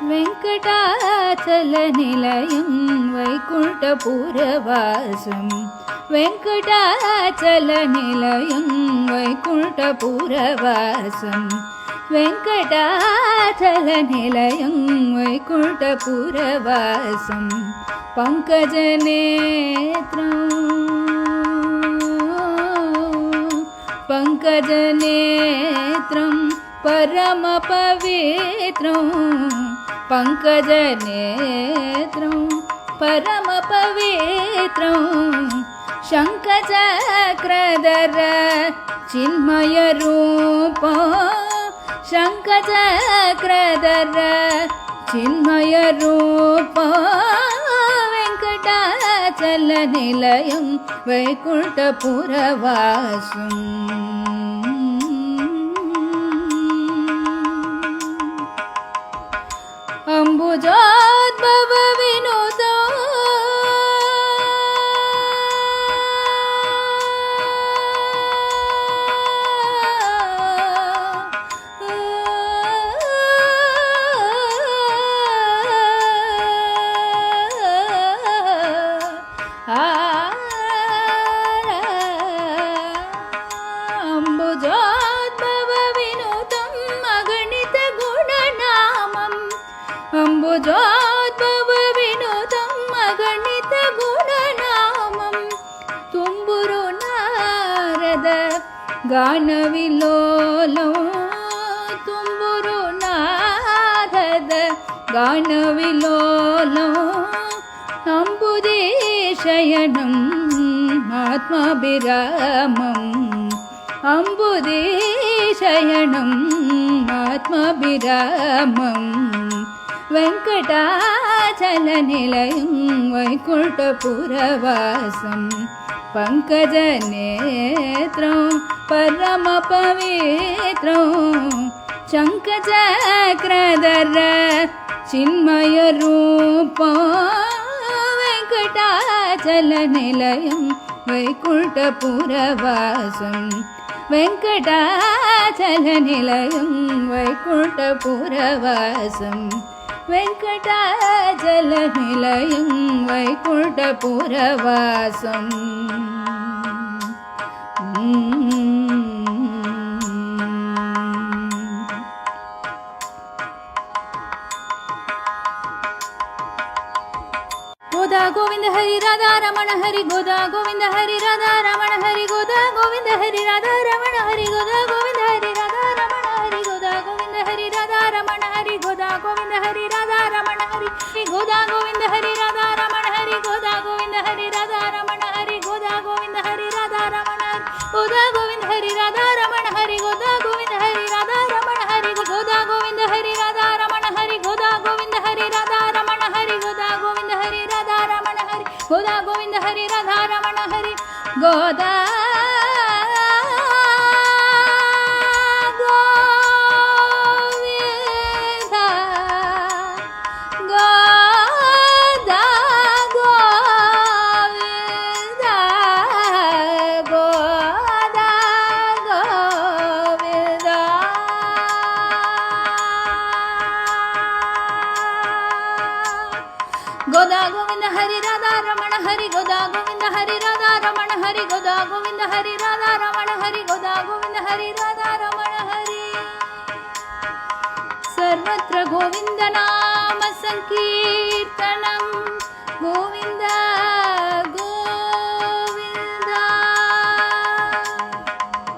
वेङ्कटाचलनिलयं वैकुण्ठपुरवासं वेङ्कटाचलनिलयं वैकुण्ठपुरवासं वेङ्कटाचलनिलयं वैकुण्ठपुरवासं पङ्कजनेत्रं परमपवित्रं पङ्कजनेत्रं परमपवित्रं शङ्खचक्रधर चिन्मयरूपं शङ्खचक्रधर चिन्मयरूपं वेङ्कटाचलनिलयं वैकुण्ठपुरवासम् अम्बुजोद्भव विनुतो अम्बुजोद्भव विनुतं अगणित गुणनामम् अम्बुजोद्भव विनुतं अगणित गुणनामं तुम्बुरु नारद गानविलोलं तुम्बुरु नारद गानविलोलं अम्बुदीशयनम् आत्माभिरामम् अम्बुदीशयनम् आत्माभिरामम् वेङ्कटाचलनिलयं वैकुण्ठपुरवासं पङ्कजनेत्रं परमपवित्रं शङ्खचक्रधर चिन्मयरूपं वेङ्कटाचलनिलयं वैकुण्ठपुरवासं वेङ्कटाचलनिलयं वैकुण्ठपुरवासं वेङ्कटाचलनिलयं वैकुण्ठपुरवासम् गोदा गोविंद हरि राधा रमण हरि गोदा गोविंद हरि राधा रमण हरि गोदा गोविंद हरि राधा रमण हरि गोदा गोविंद हरि राधा रमण हरि गोदा गोविंद हरि राधा रमण हरि गोदा गोविंद हरि राधा रमण हरि गोदा गोविंद हरि राधा रमण हरि गोदा गोविंद हरि राधा रमण हरि गोदा गोविंद हरि राधा रमण हरि गोदा गोविंद हरि राधा रमण हरि गोदा गोविंद हरि राधा रमण हरि गोदा गोविंद हरि राधा रमण हरि गोदा गोविंद हरि राधा रमण हरि गोदा गोविंद हरि राधा रमण हरि गोदा गोविंद हरि राधा रमण हरि गोदा गोदा गोविंद हरि राधा रमण हरि गोदा गोविंद हरि राधा रमण हरि गोदा गोविंद हरि राधा रमण हरि गोदा गोविंद हरि राधा रमण हरि सर्वत्र गोविंद नाम संकीर्तनम्